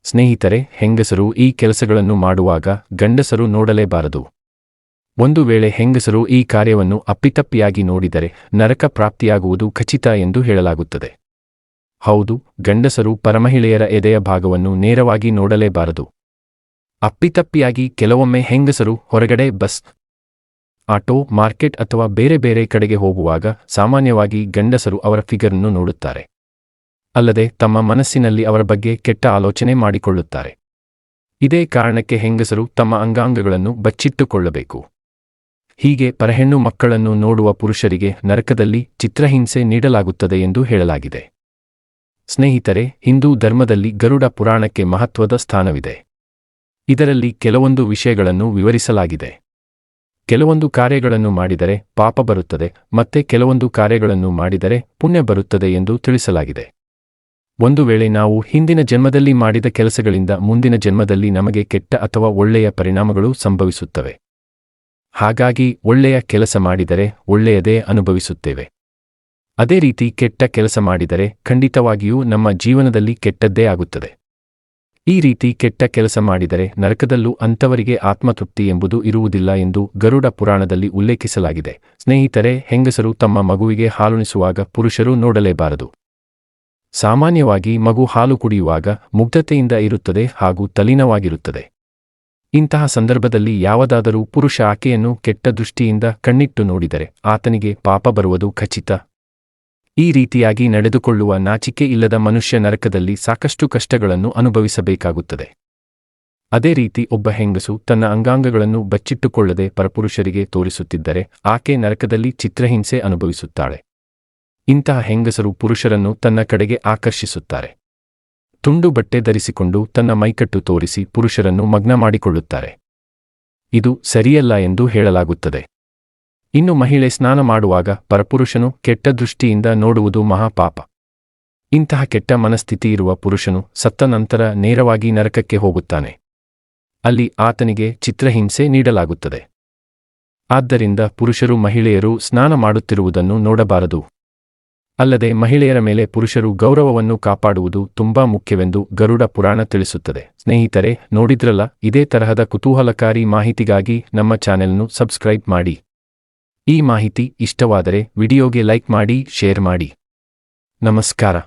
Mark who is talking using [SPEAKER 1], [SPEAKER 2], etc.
[SPEAKER 1] ಸ್ನೇಹಿತರೆ, ಹೆಂಗಸರು ಈ ಕೆಲಸಗಳನ್ನು ಮಾಡುವಾಗ ಗಂಡಸರು ನೋಡಲೇಬಾರದು. ಒಂದು ವೇಳೆ ಹೆಂಗಸರು ಈ ಕಾರ್ಯವನ್ನು ಅಪ್ಪಿತಪ್ಪಿಯಾಗಿ ನೋಡಿದರೆ ನರಕ ಪ್ರಾಪ್ತಿಯಾಗುವುದು ಖಚಿತ ಎಂದು ಹೇಳಲಾಗುತ್ತದೆ. ಹೌದು, ಗಂಡಸರು ಪರಮಹಿಳೆಯರ ಎದೆಯ ಭಾಗವನ್ನು ನೇರವಾಗಿ ನೋಡಲೇಬಾರದು. ಅಪ್ಪಿತಪ್ಪಿಯಾಗಿ ಕೆಲವೊಮ್ಮೆ ಹೆಂಗಸರು ಹೊರಗಡೆ ಬಸ್, ಆಟೋ, ಮಾರ್ಕೆಟ್ ಅಥವಾ ಬೇರೆ ಬೇರೆ ಕಡೆಗೆ ಹೋಗುವಾಗ ಸಾಮಾನ್ಯವಾಗಿ ಗಂಡಸರು ಅವರ ಫಿಗರನ್ನು ನೋಡುತ್ತಾರೆ. ಅಲ್ಲದೆ ತಮ್ಮ ಮನಸ್ಸಿನಲ್ಲಿ ಅವರ ಬಗ್ಗೆ ಕೆಟ್ಟ ಆಲೋಚನೆ ಮಾಡಿಕೊಳ್ಳುತ್ತಾರೆ. ಇದೇ ಕಾರಣಕ್ಕೆ ಹೆಂಗಸರು ತಮ್ಮ ಅಂಗಾಂಗಗಳನ್ನು ಬಚ್ಚಿಟ್ಟುಕೊಳ್ಳಬೇಕು. ಹೀಗೆ ಪರಹೆಣ್ಣು ಮಕ್ಕಳನ್ನು ನೋಡುವ ಪುರುಷರಿಗೆ ನರಕದಲ್ಲಿ ಚಿತ್ರಹಿಂಸೆ ನೀಡಲಾಗುತ್ತದೆ ಎಂದು ಹೇಳಲಾಗಿದೆ. ಸ್ನೇಹಿತರೆ, ಹಿಂದೂ ಧರ್ಮದಲ್ಲಿ ಗರುಡ ಪುರಾಣಕ್ಕೆ ಮಹತ್ವದ ಸ್ಥಾನವಿದೆ. ಇದರಲ್ಲಿ ಕೆಲವೊಂದು ವಿಷಯಗಳನ್ನು ವಿವರಿಸಲಾಗಿದೆ. ಕೆಲವೊಂದು ಕಾರ್ಯಗಳನ್ನು ಮಾಡಿದರೆ ಪಾಪ ಬರುತ್ತದೆ, ಮತ್ತೆ ಕೆಲವೊಂದು ಕಾರ್ಯಗಳನ್ನು ಮಾಡಿದರೆ ಪುಣ್ಯ ಬರುತ್ತದೆ ಎಂದು ತಿಳಿಸಲಾಗಿದೆ. ಒಂದು ವೇಳೆ ನಾವು ಹಿಂದಿನ ಜನ್ಮದಲ್ಲಿ ಮಾಡಿದ ಕೆಲಸಗಳಿಂದ ಮುಂದಿನ ಜನ್ಮದಲ್ಲಿ ನಮಗೆ ಕೆಟ್ಟ ಅಥವಾ ಒಳ್ಳೆಯ ಪರಿಣಾಮಗಳು ಸಂಭವಿಸುತ್ತವೆ. ಹಾಗಾಗಿ ಒಳ್ಳೆಯ ಕೆಲಸ ಮಾಡಿದರೆ ಒಳ್ಳೆಯದೇ ಅನುಭವಿಸುತ್ತೇವೆ. ಅದೇ ರೀತಿ ಕೆಟ್ಟ ಕೆಲಸ ಮಾಡಿದರೆ ಖಂಡಿತವಾಗಿಯೂ ನಮ್ಮ ಜೀವನದಲ್ಲಿ ಕೆಟ್ಟದ್ದೇ ಆಗುತ್ತದೆ. ಈ ರೀತಿ ಕೆಟ್ಟ ಕೆಲಸ ಮಾಡಿದರೆ ನರಕದಲ್ಲೂ ಅಂಥವರಿಗೆ ಆತ್ಮತೃಪ್ತಿ ಎಂಬುದು ಇರುವುದಿಲ್ಲ ಎಂದು ಗರುಡ ಪುರಾಣದಲ್ಲಿ ಉಲ್ಲೇಖಿಸಲಾಗಿದೆ. ಸ್ನೇಹಿತರೆ, ಹೆಂಗಸರು ತಮ್ಮ ಮಗುವಿಗೆ ಹಾಲುಣಿಸುವಾಗ ಪುರುಷರು ನೋಡಲೇಬಾರದು. ಸಾಮಾನ್ಯವಾಗಿ ಮಗು ಹಾಲು ಕುಡಿಯುವಾಗ ಮುಗ್ಧತೆಯಿಂದ ಇರುತ್ತದೆ ಹಾಗೂ ತಲೀನವಾಗಿರುತ್ತದೆ. ಇಂತಹ ಸಂದರ್ಭದಲ್ಲಿ ಯಾವುದಾದರೂ ಪುರುಷ ಆಕೆಯನ್ನು ಕೆಟ್ಟ ದೃಷ್ಟಿಯಿಂದ ಕಣ್ಣಿಟ್ಟು ನೋಡಿದರೆ ಆತನಿಗೆ ಪಾಪ ಬರುವುದು ಖಚಿತ. ಈ ರೀತಿಯಾಗಿ ನಡೆದುಕೊಳ್ಳುವ ನಾಚಿಕೆ ಇಲ್ಲದ ಮನುಷ್ಯ ನರಕದಲ್ಲಿ ಸಾಕಷ್ಟು ಕಷ್ಟಗಳನ್ನು ಅನುಭವಿಸಬೇಕಾಗುತ್ತದೆ. ಅದೇ ರೀತಿ ಒಬ್ಬ ಹೆಂಗಸು ತನ್ನ ಅಂಗಾಂಗಗಳನ್ನು ಬಚ್ಚಿಟ್ಟುಕೊಳ್ಳದೆ ಪರಪುರುಷರಿಗೆ ತೋರಿಸುತ್ತಿದ್ದರೆ ಆಕೆ ನರಕದಲ್ಲಿ ಚಿತ್ರಹಿಂಸೆ ಅನುಭವಿಸುತ್ತಾಳೆ. ಇಂತಹ ಹೆಂಗಸರು ಪುರುಷರನ್ನು ತನ್ನ ಕಡೆಗೆ ಆಕರ್ಷಿಸುತ್ತಾರೆ. ತುಂಡು ಬಟ್ಟೆ ಧರಿಸಿಕೊಂಡು ತನ್ನ ಮೈಕಟ್ಟು ತೋರಿಸಿ ಪುರುಷರನ್ನು ಮಗ್ನ ಮಾಡಿಕೊಳ್ಳುತ್ತಾರೆ. ಇದು ಸರಿಯಲ್ಲ ಎಂದು ಹೇಳಲಾಗುತ್ತದೆ. ಇನ್ನು ಮಹಿಳೆ ಸ್ನಾನ ಮಾಡುವಾಗ ಪರಪುರುಷನು ಕೆಟ್ಟ ದೃಷ್ಟಿಯಿಂದ ನೋಡುವುದು ಮಹಾಪಾಪ. ಇಂತಹ ಕೆಟ್ಟ ಮನಸ್ಥಿತಿ ಇರುವ ಪುರುಷನು ಸತ್ತ ನಂತರ ನೇರವಾಗಿ ನರಕಕ್ಕೆ ಹೋಗುತ್ತಾನೆ. ಅಲ್ಲಿ ಆತನಿಗೆ ಚಿತ್ರಹಿಂಸೆ ನೀಡಲಾಗುತ್ತದೆ. ಆದ್ದರಿಂದ ಪುರುಷರು ಮಹಿಳೆಯರು ಸ್ನಾನ ಮಾಡುತ್ತಿರುವುದನ್ನು ನೋಡಬಾರದು. ಅಲ್ಲದೆ ಮಹಿಳೆಯರ ಮೇಲೆ ಪುರುಷರು ಗೌರವವನ್ನು ಕಾಪಾಡುವುದು ತುಂಬಾ ಮುಖ್ಯವೆಂದು ಗರುಡ ಪುರಾಣ ತಿಳಿಸುತ್ತದೆ. ಸ್ನೇಹಿತರೆ, ನೋಡಿದ್ರಲ್ಲ, ಇದೇ ತರಹದ ಕುತೂಹಲಕಾರಿ ಮಾಹಿತಿಗಾಗಿ ನಮ್ಮ ಚಾನೆಲ್ను ಸಬ್ಸ್ಕ್ರೈಬ್ ಮಾಡಿ. ಈ ಮಾಹಿತಿ ಇಷ್ಟವಾದರೆ ವಿಡಿಯೋಗೆ ಲೈಕ್ ಮಾಡಿ, ಶೇರ್ ಮಾಡಿ. ನಮಸ್ಕಾರ.